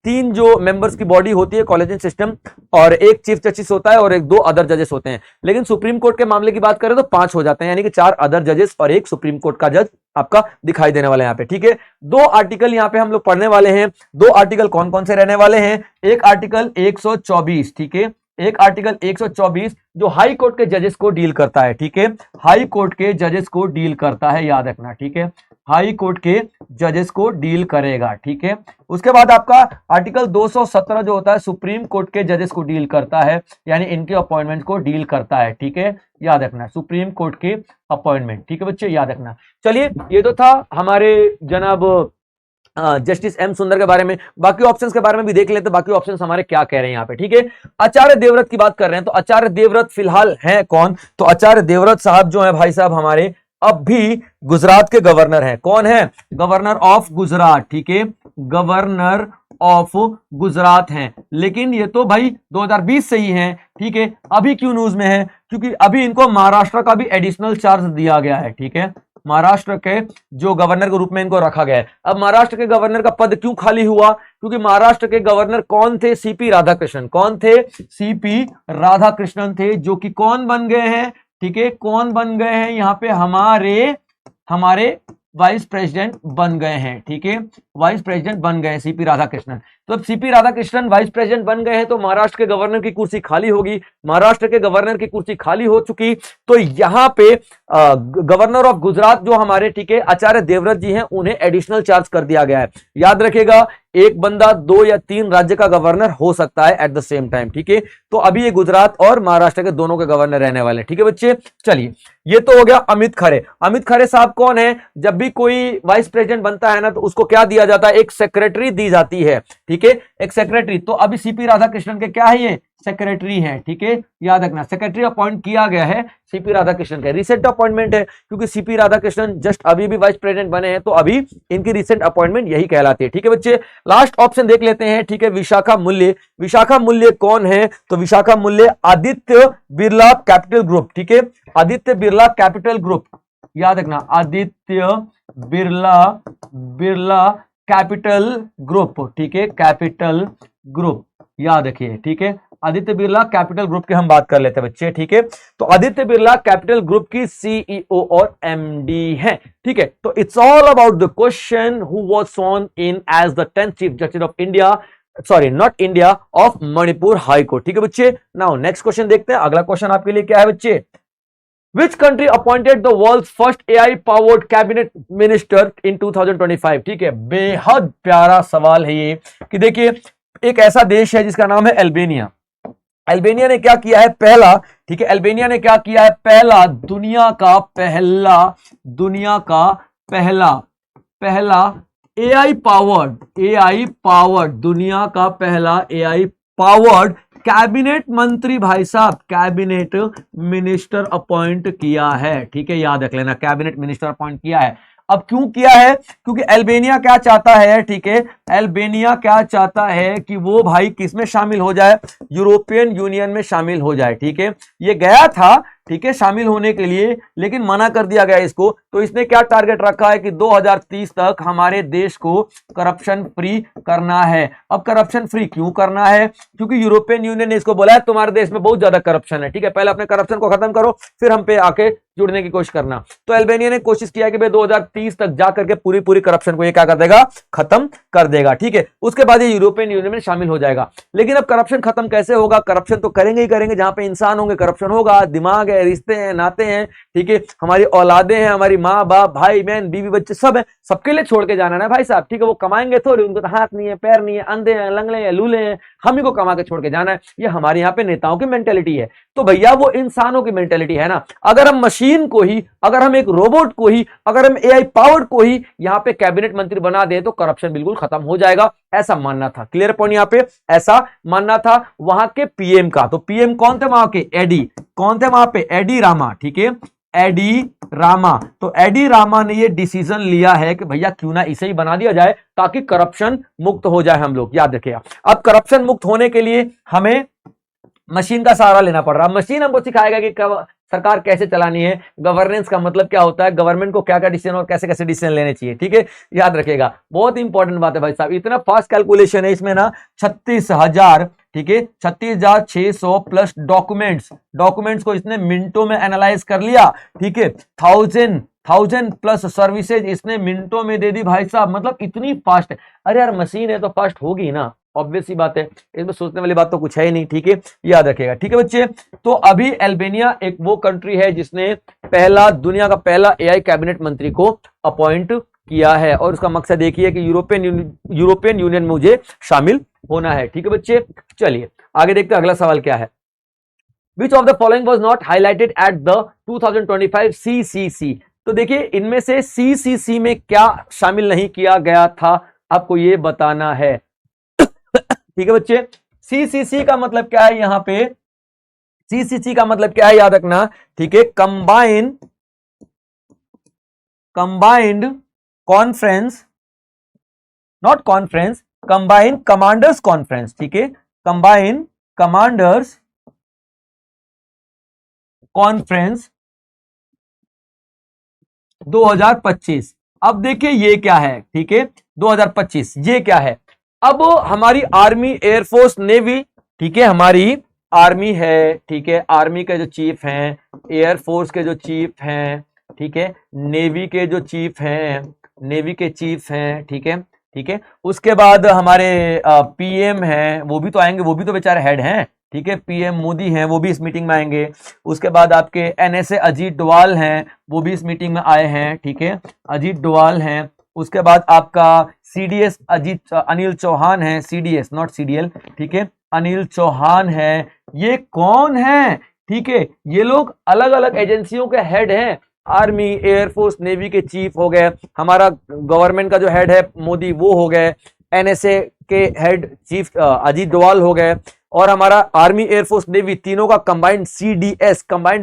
तीन जो मेंबर्स की बॉडी होती है कॉलेजियम सिस्टम, और एक चीफ जस्टिस होता है और 2 अदर जजेस होते हैं। लेकिन सुप्रीम कोर्ट के मामले की बात करें तो 5 हो जाते हैं, यानी कि 4 अदर जजेस और एक सुप्रीम कोर्ट का जज आपका दिखाई देने वाला है यहाँ पे, ठीक है। 2 आर्टिकल यहाँ पे हम लोग पढ़ने वाले हैं। 2 आर्टिकल कौन कौन से रहने वाले हैं, एक आर्टिकल 124, ठीक है, एक आर्टिकल 124 जो हाई कोर्ट के जजेस को डील करता है, ठीक है, हाई कोर्ट के जजेस को डील करता है, याद रखना, ठीक है, हाई कोर्ट के जजेस को डील करेगा, ठीक है। उसके बाद आपका आर्टिकल 217 जो होता है सुप्रीम कोर्ट के जजेस को डील करता है, यानी इनके अपॉइंटमेंट को डील करता है, ठीक है, याद रखना, सुप्रीम कोर्ट के अपॉइंटमेंट, ठीक है बच्चे, याद रखना। चलिए, ये तो था हमारे जनाब जस्टिस एम सुंदर के बारे में। बाकी ऑप्शंस के बारे में भी देख लेते हैं, बाकी ऑप्शंस हमारे क्या कह रहे हैं यहाँ पे, ठीक है। आचार्य देवव्रत की बात कर रहे हैं, तो आचार्य देवव्रत फिलहाल हैं कौन, तो आचार्य देवव्रत साहब जो है भाई साहब हमारे अब भी गुजरात के गवर्नर हैं। कौन है, गवर्नर ऑफ गुजरात, ठीक है, गवर्नर ऑफ गुजरात हैं। लेकिन ये तो भाई 2020 से ही हैं, ठीक है। अभी क्यों न्यूज में है, क्योंकि अभी इनको महाराष्ट्र का भी एडिशनल चार्ज दिया गया है, ठीक है, महाराष्ट्र के जो गवर्नर के रूप में इनको रखा गया है। अब महाराष्ट्र के गवर्नर का पद क्यों खाली हुआ, क्योंकि महाराष्ट्र के गवर्नर कौन थे, सीपी राधाकृष्णन। कौन थे, सीपी राधाकृष्णन थे, जो कि कौन बन गए हैं, ठीक है, कौन बन गए हैं यहाँ पे, हमारे वाइस प्रेसिडेंट बन गए हैं। ठीक है, वाइस प्रेसिडेंट बन गए हैं सीपी राधाकृष्णन। तो अब सीपी राधाकृष्णन वाइस प्रेसिडेंट बन गए हैं तो महाराष्ट्र के गवर्नर की कुर्सी खाली होगी। महाराष्ट्र के गवर्नर की कुर्सी खाली हो चुकी, तो यहां पे गवर्नर ऑफ गुजरात जो हमारे, ठीक है, आचार्य देवव्रत जी हैं, उन्हें एडिशनल चार्ज कर दिया गया है। याद रखिएगा, एक बंदा 2 या 3 राज्य का गवर्नर हो सकता है एट द सेम टाइम। ठीक है, तो अभी ये गुजरात और महाराष्ट्र के दोनों के गवर्नर रहने वाले हैं। ठीक है बच्चे, चलिए ये तो हो गया अमित खरे। अमित खरे साहब कौन है, जब भी कोई वाइस प्रेसिडेंट बनता है ना तो उसको क्या दिया जाता है, एक सेक्रेटरी दी जाती है। ठीक है, एक सेक्रेटरी। तो अभी सीपी राधाकृष्णन के क्या है, ये सेक्रेटरी है। ठीक है, याद रखना, सेक्रेटरी अपॉइंट किया गया है सीपी राधाकृष्णन का। रिसेंट अपॉइंटमेंट है क्योंकि सीपी राधाकृष्णन जस्ट अभी भी वाइस प्रेसिडेंट बने हैं, तो अभी इनकी रिसेंट अपॉइंटमेंट यही कहलाती है। ठीक है बच्चे, लास्ट ऑप्शन देख लेते हैं। ठीक है, विशाखा मूल्य। विशाखा मूल्य कौन है, तो विशाखा मूल्य आदित्य बिरला कैपिटल ग्रुप। ठीक है, आदित्य बिरला कैपिटल ग्रुप, याद रखना, आदित्य बिरला कैपिटल ग्रुप। ठीक है, कैपिटल ग्रुप याद रखिए। ठीक है, आदित्य बिरला कैपिटल ग्रुप की हम बात कर लेते हैं बच्चे। ठीक है, तो आदित्य बिरला कैपिटल ग्रुप की सीईओ और एमडी हैं। ठीक है, तो it's all about the question who was स्worn in as the 10th chief justice of India, sorry not India, of Manipur high court. ठीक है बच्चे, नाउ नेक्स्ट क्वेश्चन देखते हैं। अगला क्वेश्चन आपके लिए क्या है बच्चे, Which country appointed the world's first AI powered cabinet minister in 2025? ठीक है, बेहद प्यारा सवाल है ये कि देखिए, एक ऐसा देश है जिसका नाम है अल्बानिया। अल्बानिया ने क्या किया है, पहला, ठीक है, अल्बानिया ने क्या किया है, पहला दुनिया का पहला AI पावर्ड दुनिया का पहला AI पावर्ड कैबिनेट मंत्री, भाई साहब कैबिनेट मिनिस्टर अपॉइंट किया है। ठीक है, याद रख लेना, कैबिनेट मिनिस्टर अपॉइंट किया है। अब क्यों किया है, क्योंकि अल्बानिया क्या चाहता है, ठीक है, अल्बानिया क्या चाहता है कि वो भाई किस में शामिल हो जाए, यूरोपियन यूनियन में शामिल हो जाए। ठीक है, ये गया था, ठीक है, शामिल होने के लिए, लेकिन मना कर दिया गया इसको। तो इसने क्या टारगेट रखा है कि 2030 तक हमारे देश को करप्शन फ्री करना है। अब करप्शन फ्री क्यों करना है, क्योंकि यूरोपियन यूनियन ने इसको बोला है तुम्हारे देश में बहुत ज्यादा करप्शन है। ठीक है, पहले अपने करप्शन को खत्म करो, फिर हम पे आके जुड़ने की कोशिश करना। तो अल्बानिया ने कोशिश किया कि भाई 2030 तक जाकर के पूरी करप्शन को ये क्या कर देगा, खत्म कर देगा। ठीक है, उसके बाद ये यूरोपियन यूनियन में शामिल हो जाएगा। लेकिन अब करप्शन खत्म कैसे होगा, करप्शन तो करेंगे ही करेंगे, जहां पे इंसान होंगे करप्शन होगा, दिमाग है, रिश्ते हैं, नाते हैं, ठीक है, हमारी औलादे हैं, हमारी माँ बाप, भाई बहन, बीवी बच्चे सब है, सबके लिए छोड़ के जाना है भाई साहब। ठीक है, वो कमाएंगे थोड़ी, उनको तो हाथ नहीं है, पैर नहीं है, अंधे हैं, लंगड़े हैं, लूले हैं, हम ही को कमा के छोड़ के जाना है। ये हमारे यहाँ पे नेताओं की मेंटेलिटी है। तो भैया वो इंसानों की मेंटेलिटी है ना। अगर हम मशीन को ही, अगर हम एक रोबोट को ही, अगर हम AI पावर्ड को ही यहाँ पे कैबिनेट मंत्री बना दे तो करप्शन बिल्कुल खत्म हो जाएगा, ऐसा मानना था। क्लियर पॉइंट, यहाँ पे ऐसा मानना था वहां के पीएम का। तो पीएम कौन थे वहां के, एडी, कौन थे वहां पे, एडी रामा। ठीक है, एडी रामा। तो एडी रामा ने ये डिसीजन लिया है कि भैया क्यों ना इसे ही बना दिया जाए ताकि करप्शन मुक्त हो जाए हम लोग। याद रखिएगा, अब करप्शन मुक्त होने के लिए हमें मशीन का सहारा लेना पड़ रहा है। मशीन हमको सिखाएगा कि सरकार कैसे चलानी है, गवर्नेंस का मतलब क्या होता है, गवर्नमेंट को क्या क्या डिसीजन और कैसे कैसे डिसीजन लेने चाहिए। ठीक है, याद रखिएगा, बहुत इंपॉर्टेंट बात है भाई साहब। इतना फास्ट कैलकुलेशन है इसमें ना, 36,000, ठीक है, 36,600 प्लस डॉक्यूमेंट्स को इसने मिनटों में एनालाइज कर लिया। ठीक है, 1000 प्लस सर्विसेज इसने मिनटों में दे दी भाई साहब, मतलब इतनी फास्ट है। अरे यार मशीन है तो फास्ट होगी ना, ऑब्वियस सी बात है, इसमें सोचने वाली बात तो कुछ है ही नहीं। ठीक है, याद रखिएगा। ठीक है बच्चे, तो अभी अल्बानिया एक वो कंट्री है जिसने दुनिया का पहला AI कैबिनेट मंत्री को अपॉइंट किया है, और उसका मकसद देखिए कि यूरोपियन यूनियन में मुझे शामिल होना है। ठीक है बच्चे, चलिए आगे देखते हैं अगला सवाल क्या है। Which of the following was not highlighted at the 2025 CCC? तो देखिए इनमें से CCC में क्या शामिल नहीं किया गया था, आपको ये बताना है। ठीक है बच्चे, CCC का मतलब क्या है, यहां पे CCC का मतलब क्या है, याद रखना। ठीक है, combined conference, not conference, combined commanders conference. ठीक है, कंबाइंड कमांडर्स कॉन्फ्रेंस 2025। अब देखिए ये क्या है, ठीक है, 2025 ये क्या है। अब हमारी आर्मी, एयरफोर्स, नेवी, ठीक है, हमारी आर्मी है, ठीक है, आर्मी के जो चीफ हैं, एयरफोर्स के जो चीफ हैं, ठीक है, नेवी के जो चीफ हैं, नेवी के चीफ हैं, ठीक है, ठीक है। उसके बाद हमारे पीएम हैं, वो भी तो आएंगे, वो भी तो बेचारे हेड हैं, ठीक है, पीएम मोदी हैं, वो भी इस मीटिंग में आएंगे। उसके बाद आपके एनएसए अजीत डोवाल हैं, वो भी इस मीटिंग में आए हैं, ठीक है, अजीत डोवाल हैं। उसके बाद आपका सीडीएस अनिल चौहान है, सीडीएस नॉट सीडीएल, ठीक है, अनिल चौहान है। ये कौन है? ठीक है, ये लोग अलग अलग एजेंसियों के हेड हैं, आर्मी, एयरफोर्स, नेवी के चीफ हो गए, हमारा गवर्नमेंट का जो हेड है मोदी वो हो गए, एनएसए के हेड चीफ अजीत डोवाल हो गए, और हमारा आर्मी, एयरफोर्स, नेवी तीनों का combined CDS combined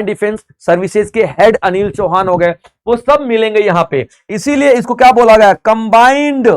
defence services के हेड अनिल चौहान हो गए। वो सब मिलेंगे यहां पे, इसीलिए इसको क्या बोला गया? कंबाइंड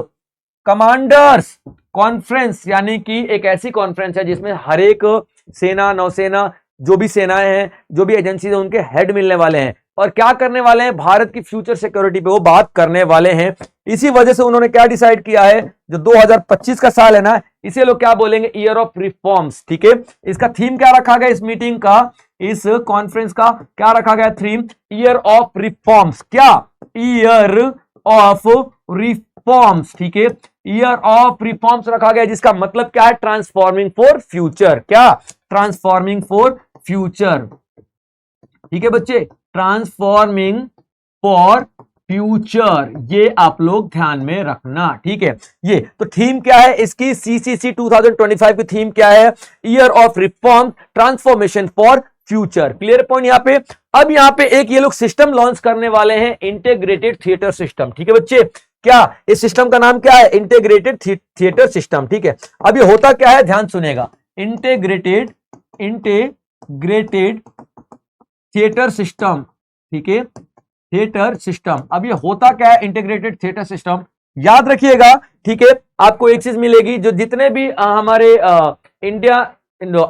कमांडर्स कॉन्फ्रेंस, यानी कि एक ऐसी कॉन्फ्रेंस है जिसमें हर एक सेना, नौसेना, जो भी सेनाएं हैं, जो भी एजेंसी है, उनके हेड मिलने वाले हैं और क्या करने वाले हैं? भारत की फ्यूचर सिक्योरिटी पे वो बात करने वाले हैं। इसी वजह से उन्होंने क्या डिसाइड किया है, जो 2025 का साल है ना, इसे लोग क्या बोलेंगे? ईयर ऑफ रिफॉर्म्स, ठीक है। इसका थीम क्या रखा गया इस मीटिंग का, इस कॉन्फ्रेंस का क्या रखा गया थीम? Year of reforms. क्या? ईयर ऑफ रिफॉर्म्स, ठीक है, ईयर ऑफ रिफॉर्म्स रखा गया, जिसका मतलब क्या है? Transforming for future. क्या? ट्रांसफॉर्मिंग फॉर फ्यूचर, ठीक है बच्चे, ट्रांसफॉर्मिंग फॉर फ्यूचर, ये आप लोग ध्यान में रखना, ठीक है। ये तो थीम क्या है इसकी? सीसीसी 2025 की थीम क्या है? Year of reform, transformation for future. Clear point यहां पे। अब यहां पे एक ये लोग सिस्टम लॉन्च करने वाले हैं, इंटीग्रेटेड थिएटर सिस्टम, ठीक है बच्चे। क्या इस सिस्टम का नाम क्या है? इंटीग्रेटेड थिएटर सिस्टम, ठीक है। अब ये होता क्या है, ध्यान सुनेगा। इंटीग्रेटेड थिएटर सिस्टम, ठीक है, थिएटर सिस्टम। अब ये होता क्या है इंटीग्रेटेड थिएटर सिस्टम? याद रखिएगा, ठीक है। आपको एक चीज मिलेगी, जो जितने भी हमारे इंडिया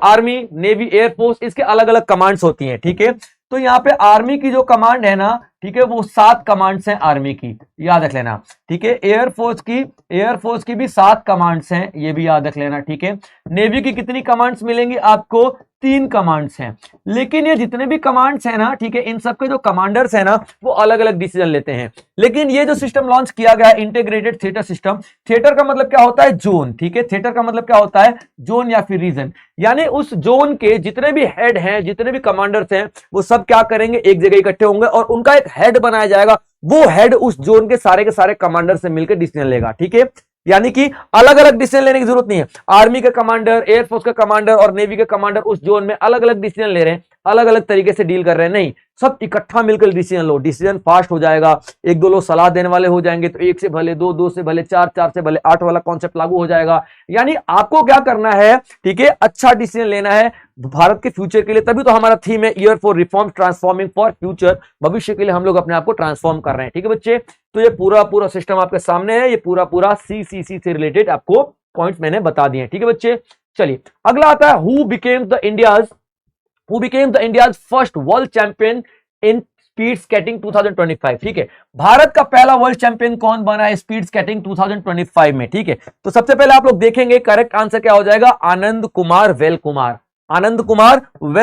आर्मी, नेवी, एयरफोर्स, इसके अलग अलग कमांड्स होती हैं, ठीक है। तो यहाँ पे आर्मी की जो कमांड है ना, ठीक है, वो 7 कमांड्स हैं आर्मी की, याद रख लेना, ठीक है। एयरफोर्स की भी 7 कमांड्स हैं, ये भी याद रख लेना, ठीक है। नेवी की कितनी कमांड्स मिलेंगी आपको? 3 कमांड्स हैं। लेकिन ये जितने भी कमांड्स हैं ना, ठीक है, इन सबके जो कमांडर्स हैं ना, वो अलग अलग डिसीजन लेते हैं। लेकिन ये जो सिस्टम लॉन्च किया गया है, इंटीग्रेटेड थिएटर सिस्टम, थिएटर का मतलब क्या होता है? जोन, ठीक है। थिएटर का मतलब क्या होता है? जोन या फिर रीजन, यानी उस जोन के जितने भी हेड हैं, जितने भी कमांडर्स हैं, वो सब क्या करेंगे? एक जगह इकट्ठे होंगे और उनका एक हेड बनाया जाएगा। वो हेड उस जोन के सारे कमांडर से मिलकर डिसीजन लेगा, ठीक है। यानी कि अलग अलग डिसीजन लेने की जरूरत नहीं है। आर्मी का कमांडर, एयरफोर्स का कमांडर और नेवी के कमांडर उस जोन में अलग अलग डिसीजन ले रहे हैं, अलग अलग तरीके से डील कर रहे हैं, नहीं, सब इकट्ठा मिलकर डिसीजन लो, डिसीजन फास्ट हो जाएगा। एक दो लोग सलाह देने वाले हो जाएंगे, तो 1 से भले 2, 2 से भले 4, 4 से भले 8 वाला कॉन्सेप्ट लागू हो जाएगा। यानी आपको क्या करना है, ठीक है, अच्छा डिसीजन लेना है भारत के फ्यूचर के लिए। तभी तो हमारा थीम है year for reform, transforming for future. भविष्य के लिए हम लोग अपने आप को ट्रांसफॉर्म कर रहे हैं, ठीक है बच्चे। तो ये पूरा सिस्टम आपके सामने है, ये पूरा सीसीसी से रिलेटेड आपको पॉइंट्स मैंने बता दिए, ठीक है बच्चे। चलिए अगला आता है, who became the India's first world champion in speed skating 2025, ठीक है। भारत का पहला वर्ल्ड चैंपियन कौन बना है स्पीड स्केटिंग 2025 में, ठीक है। तो सबसे पहले आप लोग देखेंगे करेक्ट आंसर क्या हो जाएगा? आनंद कुमार वेल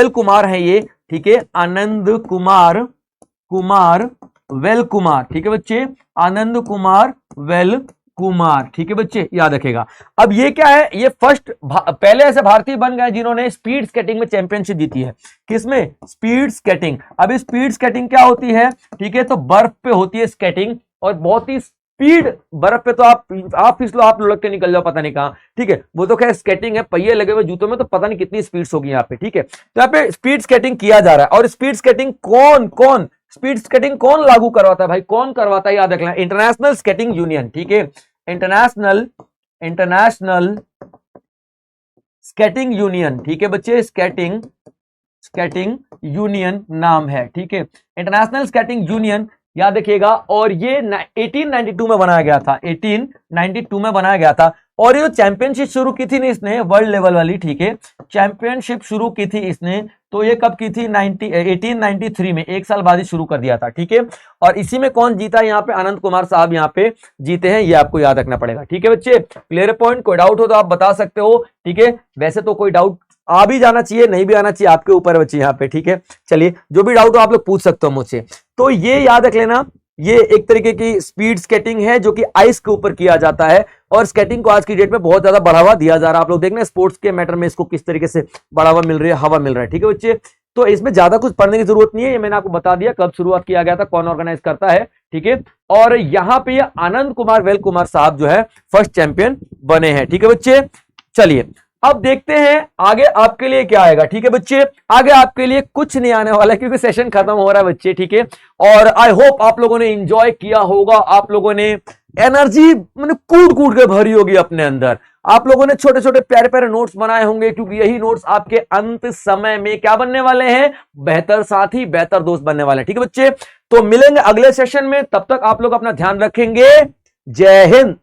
कुमार है ये, ठीक है। आनंद कुमार वेल कुमार, ठीक है बच्चे, आनंद कुमार वेल कुमार, ठीक है बच्चे, याद रखेगा। अब ये क्या है? ये फर्स्ट पहले ऐसे भारतीय बन गए जिन्होंने स्पीड स्केटिंग में चैंपियनशिप जीती है। किसमें? Speed skating. अब स्पीड स्केटिंग क्या होती है, ठीक है, तो बर्फ पे होती है स्केटिंग, और बहुत ही स्पीड बर्फ पे तो आप फिसलो, आप लुढ़क के निकल जाओ पता नहीं कहां, ठीक है। वो तो खैर स्केटिंग है, पहिए लगे हुए जूतों में, तो पता नहीं कितनी स्पीड्स होगी यहाँ पे, ठीक है। तो यहाँ पे स्पीड स्केटिंग किया जा रहा है। और स्पीड स्केटिंग स्पीड स्केटिंग कौन लागू करवाता है भाई? कौन करवाता है? याद रखना, इंटरनेशनल स्केटिंग यूनियन, ठीक है। इंटरनेशनल स्केटिंग यूनियन, ठीक है बच्चे, स्केटिंग यूनियन नाम है, ठीक है, इंटरनेशनल स्केटिंग यूनियन, याद रखिएगा। और ये 1892 में बनाया गया था, 1892 में बनाया गया था। और ये चैंपियनशिप शुरू की थी ना इसने, वर्ल्ड लेवल वाली, ठीक है, चैंपियनशिप शुरू की थी इसने, तो ये कब की थी? 1893 में, 1 साल बाद ही शुरू कर दिया था, ठीक है। और इसी में कौन जीता? यहाँ पे आनंद कुमार साहब यहाँ पे जीते हैं, ये आपको याद रखना पड़ेगा, ठीक है बच्चे। Clear point? कोई डाउट हो तो आप बता सकते हो, ठीक है। वैसे तो कोई डाउट आ भी जाना चाहिए, नहीं भी आना चाहिए, आपके ऊपर बच्चे यहाँ पे, ठीक है। चलिए, जो भी डाउट हो आप लोग पूछ सकते हो मुझसे। तो ये याद रख लेना, ये एक तरीके की स्पीड स्केटिंग है जो कि आइस के ऊपर किया जाता है, और स्केटिंग को आज की डेट में बहुत ज्यादा बढ़ावा दिया जा रहा है। आप लोग देखना स्पोर्ट्स के मैटर में इसको किस तरीके से बढ़ावा मिल रही है, हवा मिल रहा है, ठीक है बच्चे। तो इसमें ज्यादा कुछ पढ़ने की जरूरत नहीं है, ये मैंने आपको बता दिया कब शुरुआत किया गया था, कौन ऑर्गेनाइज करता है, ठीक है। और यहां पे ये आनंद कुमार वेल कुमार साहब जो है फर्स्ट चैंपियन बने हैं, ठीक है बच्चे। चलिए अब देखते हैं आगे आपके लिए क्या आएगा, ठीक है बच्चे। आगे आपके लिए कुछ नहीं आने वाला क्योंकि सेशन खत्म हो रहा है बच्चे, ठीक है। और आई होप आप लोगों ने एंजॉय किया होगा, आप लोगों ने एनर्जी मैंने कूद कूद के भरी होगी अपने अंदर, आप लोगों ने छोटे छोटे प्यारे प्यारे नोट्स बनाए होंगे, क्योंकि यही नोट्स आपके अंत समय में क्या बनने वाले हैं, बेहतर साथी बेहतर दोस्त बनने वाले हैं, ठीक है बच्चे। तो मिलेंगे अगले सेशन में, तब तक आप लोग अपना ध्यान रखेंगे। जय हिंद।